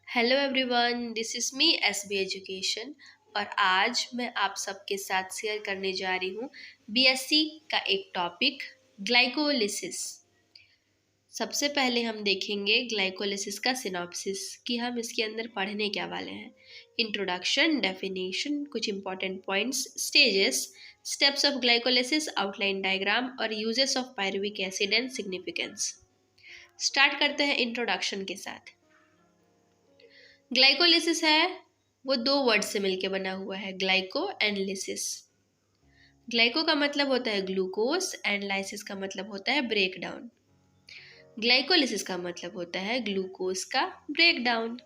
Hello everyone, this is me SB education. और आज मैं आप सबके साथ शेयर करने जा रही हूँ बीएससी का एक टॉपिक ग्लाइकोलिसिस। सबसे पहले हम देखेंगे ग्लाइकोलिसिस का सिनॉप्सिस कि हम इसके अंदर पढ़ने क्या वाले हैं। इंट्रोडक्शन, डेफिनेशन, कुछ important points, stages, steps of glycolysis, outline diagram और uses of pyruvic acid and significance. Start करते हैं इंट्रोडक्शन के साथ। ग्लाइकोलिसिस है वो दो वर्ड से मिलकर बना हुआ है, ग्लाइको एंड लिसिस। ग्लाइको का मतलब होता है ग्लूकोज एंड लाइसिस का मतलब होता है ब्रेक डाउन। ग्लाइकोलिसिस का मतलब होता है ग्लूकोज का ब्रेक डाउन।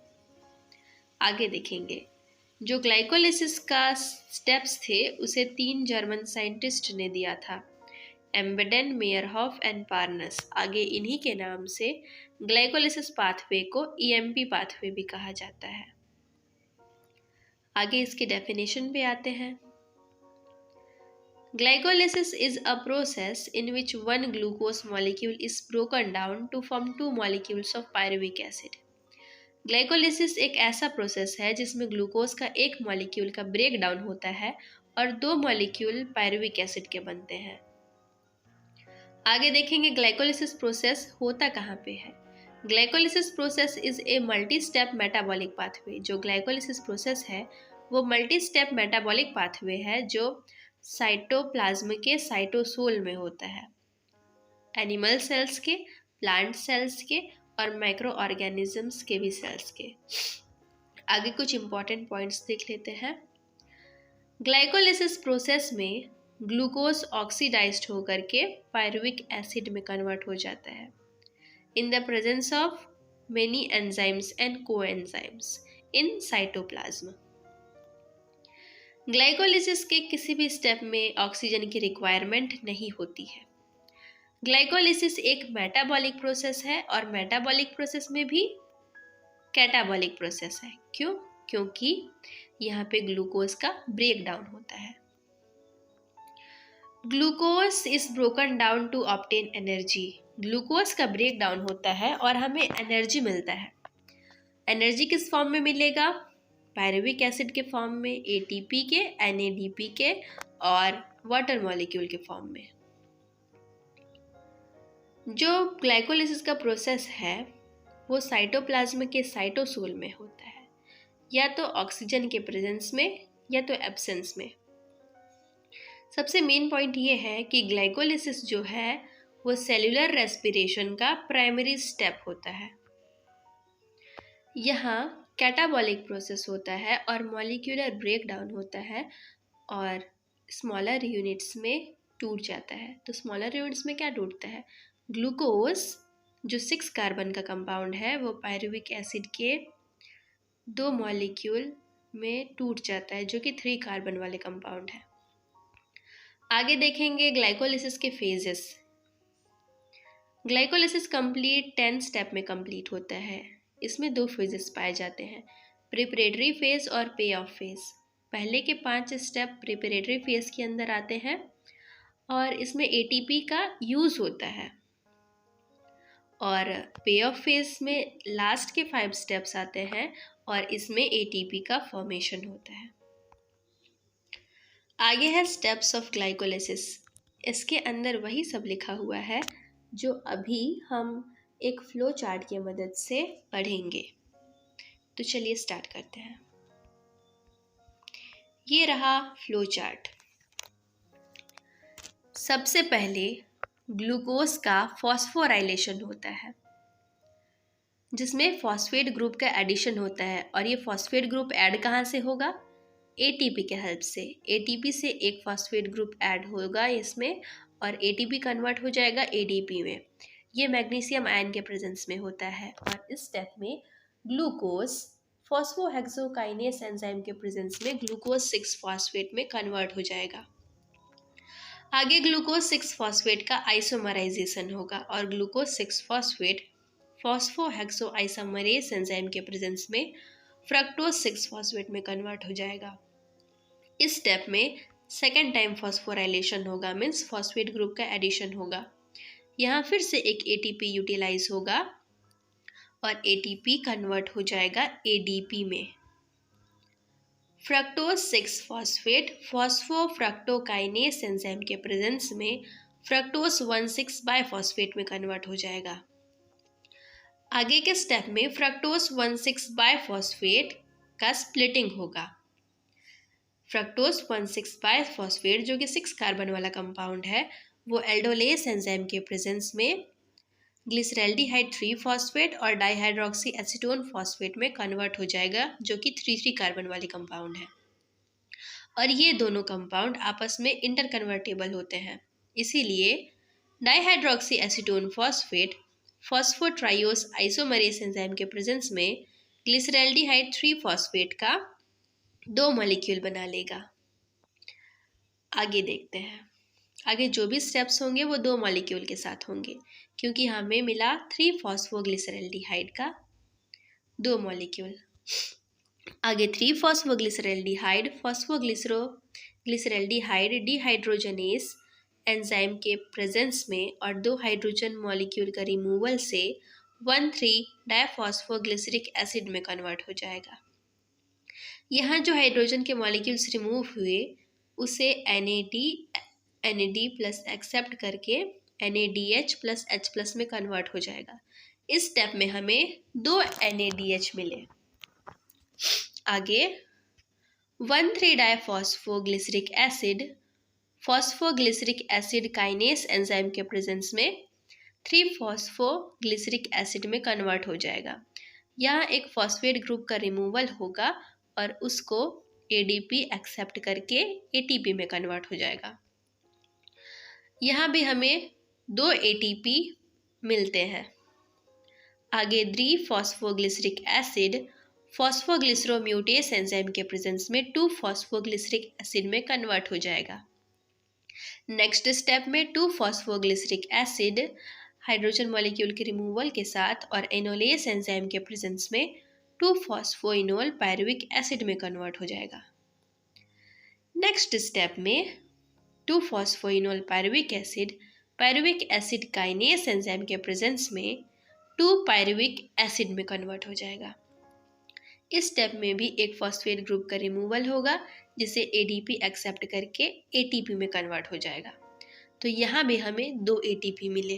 आगे देखेंगे, जो ग्लाइकोलिसिस का स्टेप्स थे उसे 3 जर्मन साइंटिस्ट ने दिया था, एम्बेडेन, मेयरहॉफ एंड पार्नस। आगे इन्हीं के नाम से ग्लाइकोलिसिस पाथवे को ईएमपी पाथवे भी कहा जाता है। आगे इसके डेफिनेशन पे आते हैं। Glycolysis is a process in which one glucose molecule is broken down to form 2 molecules of pyruvic acid. Glycolysis एक ऐसा प्रोसेस है जिसमें ग्लूकोज का एक मॉलिक्यूल का ब्रेक डाउन होता है और 2 मॉलिक्यूल पायरुविक एसिड के बनते हैं। आगे देखेंगे ग्लाइकोलिसिस प्रोसेस होता कहाँ पे है। Glycolysis process is a multi step metabolic pathway. जो ग्लाइकोलिसिस प्रोसेस है वो मल्टी स्टेप मेटाबॉलिक पाथवे है जो साइटोप्लाज्म के साइटोसोल में होता है, एनिमल सेल्स के, प्लांट सेल्स के और माइक्रो ऑर्गेनिजम्स के भी सेल्स के। आगे कुछ इंपॉर्टेंट पॉइंट्स देख लेते हैं। ग्लाइकोलिसिस प्रोसेस में ग्लूकोज ऑक्सीडाइज्ड होकर के पायरुविक एसिड में कन्वर्ट हो जाता है in the presence of many enzymes and coenzymes in cytoplasm. Glycolysis के किसी भी स्टेप में ऑक्सीजन की रिक्वायरमेंट नहीं होती है। ग्लाइकोलिसिस एक मेटाबॉलिक प्रोसेस है और मेटाबॉलिक प्रोसेस में भी कैटाबॉलिक प्रोसेस है। क्यों? क्योंकि यहाँ पे ग्लूकोज का ब्रेक डाउन होता है। Glucose is broken down to obtain energy. Glucose का ब्रेक डाउन होता है और हमें एनर्जी मिलता है। एनर्जी किस फॉर्म में मिलेगा? पायरुविक एसिड के फॉर्म में, एटीपी के, एनएडीपी के और वाटर मॉलिक्यूल के फॉर्म में। जो ग्लाइकोलिसिस का प्रोसेस है वो साइटोप्लाज्म के साइटोसोल में होता है, या तो ऑक्सीजन के प्रेजेंस में या तो एब्सेंस में। सबसे मेन पॉइंट ये है कि ग्लाइकोलिसिस जो है वो सेल्यूलर रेस्पिरेशन का प्राइमरी स्टेप होता है। यहाँ कैटाबॉलिक प्रोसेस होता है और मॉलिक्यूलर ब्रेकडाउन होता है और स्मॉलर यूनिट्स में टूट जाता है। तो स्मॉलर यूनिट्स में क्या टूटता है? ग्लूकोज जो 6 कार्बन का कंपाउंड है वो पायरुविक एसिड के 2 मॉलिक्यूल में टूट जाता है जो कि 3 कार्बन वाले कंपाउंड है। आगे देखेंगे ग्लाइकोलिसिस के फेजेस। ग्लाइकोलिसिस कंप्लीट 10 स्टेप में कंप्लीट होता है। इसमें 2 फेजेस पाए जाते हैं, प्रिपरेटरी फेज और पे ऑफ फेज। पहले के 5 स्टेप प्रिपरेटरी फेज के अंदर आते हैं और इसमें एटीपी का यूज़ होता है, और पे ऑफ फेज में लास्ट के 5 स्टेप्स आते हैं और इसमें एटीपी का फॉर्मेशन होता है। आगे है स्टेप्स ऑफ ग्लाइकोलिसिस। इसके अंदर वही सब लिखा हुआ है जो अभी हम एक फ्लो चार्ट की मदद से पढ़ेंगे। तो चलिए स्टार्ट करते हैं। ये रहा फ्लो चार्ट। सबसे पहले ग्लूकोज का फॉस्फोराइलेशन होता है जिसमें फॉस्फेट ग्रुप का एडिशन होता है, और ये फॉस्फेट ग्रुप ऐड कहाँ से होगा? एटीपी के हेल्प से। एटीपी से एक फॉस्फेट ग्रुप ऐड होगा इसमें और एटीपी कन्वर्ट हो जाएगा एडीपी में। ये मैग्नीशियम आयन के प्रेजेंस में होता है और इस स्टेप में ग्लूकोज फॉस्फोहेक्सोकाइनेस एंजाइम के प्रेजेंस में ग्लूकोज 6 फॉस्फेट में कन्वर्ट हो जाएगा। आगे ग्लूकोज 6 फॉस्फेट का आइसोमराइजेशन होगा और ग्लूकोज 6 फॉस्फेट फॉस्फोहेक्सो आइसोमरेज एंजाइम के प्रेजेंस में फ्रक्टोज 6 फॉस्फेट में कन्वर्ट हो जाएगा। इस स्टेप में सेकेंड टाइम फॉस्फोराइलेशन होगा, मीन्स फॉस्फेट ग्रुप का एडिशन होगा। यहाँ फिर से एक एटीपी यूटिलाइज होगा और एटीपी कन्वर्ट हो जाएगा एडीपी में। फ्रक्टोज 6 फॉस्फेट फॉस्फोफ्रक्टोकाइनेस एंजाइम के प्रेजेंस में फ्रक्टोज 1,6 बाइफॉस्फेट में कन्वर्ट हो जाएगा। आगे के स्टेप में फ्रक्टोज 1,6 बाइफॉस्फेट का स्प्लिटिंग होगा। फ्रक्टोज 1,6 बाइफॉस्फेट जो कि 6 कार्बन वाला कंपाउंड है वो एल्डोलेस एंजाइम के प्रेजेंस में ग्लिसरैल्डिहाइड 3 फॉस्फेट और डाइहाइड्रोक्सी एसीटोन फॉस्फेट में कन्वर्ट हो जाएगा जो कि 3 कार्बन वाले कंपाउंड है। और ये दोनों कंपाउंड आपस में इंटरकन्वर्टेबल होते हैं, इसीलिए dihydroxy acetone phosphate फॉस्फोट्राइओस isomerase enzyme के प्रेजेंस में ग्लिसरैल्डिहाइड 3 फॉस्फेट का 2 मॉलिक्यूल बना लेगा। आगे देखते हैं, आगे जो भी स्टेप्स होंगे वो 2 मॉलिक्यूल के साथ होंगे क्योंकि हमें मिला 3 फॉस्फोग्लिसरैल्डिहाइड का 2 मॉलिक्यूल। आगे 3 फॉस्फोग्लिसरैल्डिहाइड फॉस्फोग्लिसरैल्डिहाइड डिहाइड्रोजनेस एंजाइम के प्रेजेंस में और 2 हाइड्रोजन मॉलिक्यूल का रिमूवल से 1,3 डाइफॉस्फोग्लिसरिक एसिड में कन्वर्ट हो जाएगा। यहाँ जो हाइड्रोजन के मॉलिक्यूल्स रिमूव हुए उसे NAD प्लस एक्सेप्ट करके NADH प्लस H प्लस में कन्वर्ट हो जाएगा। इस स्टेप में हमें 2 NADH मिले। आगे 1,3 diphosphoglyceric acid phosphoglyceric acid kinase enzyme के प्रेजेंस में 3 फॉस्फोग्लिसरिक एसिड में कन्वर्ट हो जाएगा। यहाँ एक फॉस्फेट ग्रुप का रिमूवल होगा और उसको ADP एक्सेप्ट करके ATP में कन्वर्ट हो जाएगा। यहाँ भी हमें 2 ATP मिलते हैं। आगे 3 फॉस्फोग्लिसरिक एसिड फॉस्फोग्लिसरोम्यूटेस एंजाइम के प्रेजेंस में 2 फॉस्फोग्लिसरिक एसिड में कन्वर्ट हो जाएगा। नेक्स्ट स्टेप में 2 फॉस्फोग्लिसरिक एसिड हाइड्रोजन मॉलिक्यूल के रिमूवल के साथ और एनोलेस एंजाइम के प्रेजेंस में 2 फॉस्फोइनोल पायरुविक एसिड में कन्वर्ट हो जाएगा। नेक्स्ट स्टेप में 2 phosphoenol pyruvic acid kinase enzyme के प्रेजेंस में 2 पायरुविक एसिड में कन्वर्ट हो जाएगा। इस स्टेप में भी एक फॉस्फेट ग्रुप का रिमूवल होगा जिसे ADP एक्सेप्ट करके ATP में कन्वर्ट हो जाएगा। तो यहाँ भी हमें 2 ATP मिले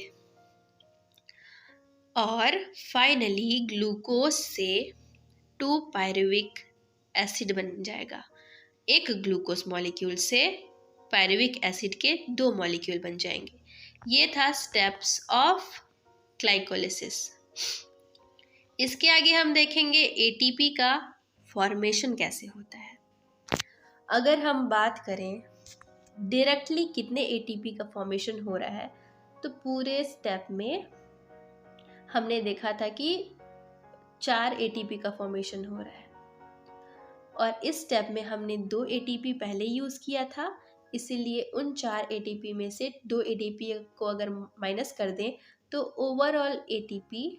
और फाइनली ग्लूकोज से 2 पायरुविक एसिड बन जाएगा। एक ग्लूकोज मॉलिक्यूल से पायरुविक एसिड के 2 मॉलिक्यूल बन जाएंगे। ये था स्टेप्स ऑफ ग्लाइकोलिसिस। इसके आगे हम देखेंगे ATP का फॉर्मेशन कैसे होता है। अगर हम बात करें डायरेक्टली कितने ATP का फॉर्मेशन हो रहा है तो पूरे स्टेप में हमने देखा था कि 4 ATP का फॉर्मेशन हो रहा है और इस स्टेप में हमने 2 ATP पहले यूज़ किया था, इसीलिए उन 4 ATP में से 2 ATP को अगर माइनस कर दें तो ओवरऑल ATP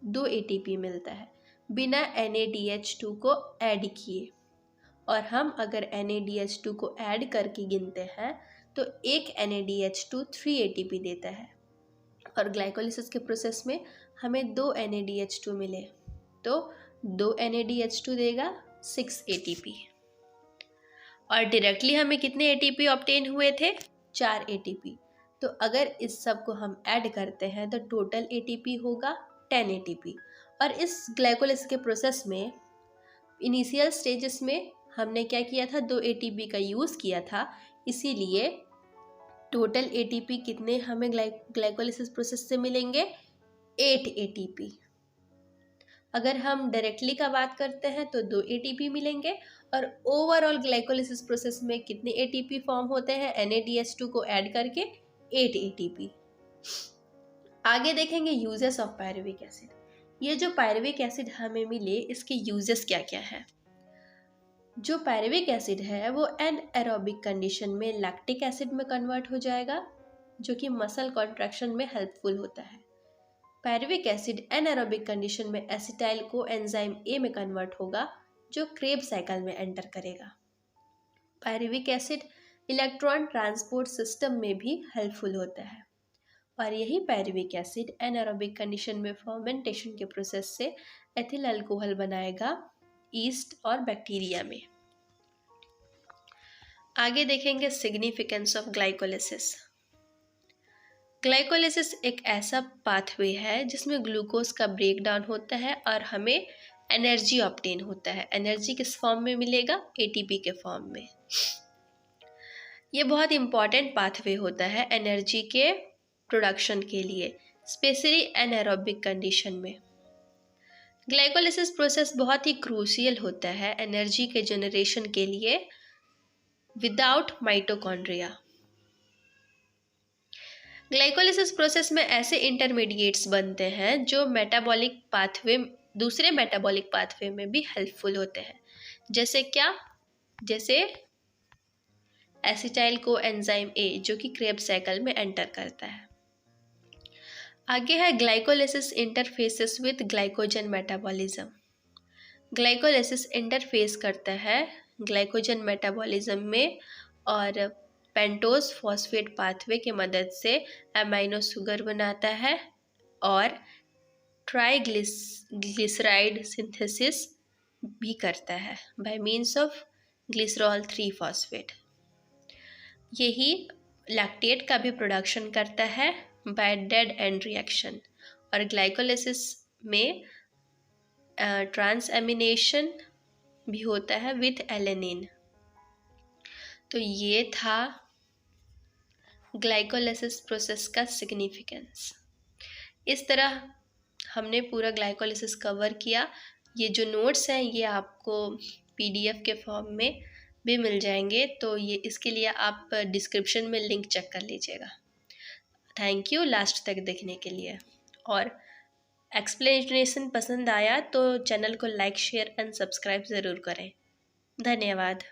2 ATP मिलता है बिना NADH2 को ऐड किए। और हम अगर NADH2 को ऐड करके गिनते हैं तो एक NADH2 3 ATP देता है और ग्लाइकोलिसिस के प्रोसेस में हमें 2 NADH2 मिले तो 2 NADH2 देगा 6 ATP। और डायरेक्टली हमें कितने ATP ऑब्टेन हुए थे? 4 ATP। तो अगर इस सब को हम ऐड करते हैं तो टोटल ATP होगा 10 ATP। और इस ग्लाइकोलिसिस के प्रोसेस में इनिशियल स्टेजेस में हमने क्या किया था? 2 ATP का यूज़ किया था, इसीलिए टोटल ATP कितने हमें ग्लाइकोलिसिस प्रोसेस से मिलेंगे? 8 ATP। अगर हम डायरेक्टली का बात करते हैं तो 2 ATP मिलेंगे और ओवरऑल ग्लाइकोलिसिस प्रोसेस में कितने ATP फॉर्म होते हैं NADH2 को ऐड करके? 8 ATP। आगे देखेंगे यूजेस ऑफ पायरुविक एसिड। ये जो पायरुविक एसिड हमें मिले इसके यूजेस क्या क्या है? जो पायरुविक एसिड है वो एनएरोबिक कंडीशन में लैक्टिक एसिड में कन्वर्ट हो जाएगा जो कि मसल कॉन्ट्रैक्शन में हेल्पफुल होता है। पायरुविक एसिड एनएरोबिक कंडीशन में एसिटाइल को एंजाइम A में कन्वर्ट होगा जो क्रेब साइकिल में एंटर करेगा। Pyruvic acid electron transport system में भी हेल्पफुल होता है और यही पायरुविक एसिड एनारोबिक कंडीशन में फर्मेंटेशन के प्रोसेस से एथिल अल्कोहल बनाएगा ईस्ट और बैक्टीरिया में। आगे देखेंगे सिग्निफिकेंस ऑफ ग्लाइकोलिसिस। ग्लाइकोलिसिस एक ऐसा पाथवे है जिसमें ग्लूकोज का ब्रेक डाउन होता है और हमें एनर्जी ऑब्टेन होता है। एनर्जी किस फॉर्म में मिलेगा? एटीपी के फॉर्म में। ये बहुत इंपॉर्टेंट पाथवे होता है एनर्जी के प्रोडक्शन के लिए, स्पेशली एनारोबिक कंडीशन में। ग्लाइकोलिसिस प्रोसेस बहुत ही क्रूशियल होता है एनर्जी के जनरेशन के लिए विदाउट माइटोकॉन्ड्रिया। ग्लाइकोलिसिस प्रोसेस में ऐसे इंटरमीडिएट्स बनते हैं जो दूसरे मेटाबॉलिक पाथवे में भी हेल्पफुल होते हैं। जैसे क्या? जैसे एसिटाइल को एंजाइम ए जो कि क्रेब्स साइकिल में एंटर करता है। आगे है glycolysis interfaces with glycogen metabolism. Glycolysis interface करता है ग्लाइकोजन मेटाबॉलिज्म में और पेंटोज फॉस्फेट पाथवे की मदद से अमाइनो शुगर बनाता है और ट्राइग्लिसराइड सिंथेसिस भी करता है bye means of glycerol 3 phosphate. यही लैक्टेट का भी प्रोडक्शन करता है बाय डेड एंड रिएक्शन। और ग्लाइकोलिसिस में ट्रांसएमिनेशन भी होता है विथ एलेनिन। तो ये था ग्लाइकोलिसिस प्रोसेस का सिग्निफिकेंस। इस तरह हमने पूरा ग्लाइकोलिसिस कवर किया। ये जो नोट्स हैं ये आपको पीडीएफ के फॉर्म में भी मिल जाएंगे, तो ये इसके लिए आप डिस्क्रिप्शन में लिंक चेक कर लीजिएगा। थैंक यू लास्ट तक देखने के लिए। और एक्सप्लेनेशन पसंद आया तो चैनल को लाइक, शेयर एंड सब्सक्राइब ज़रूर करें। धन्यवाद।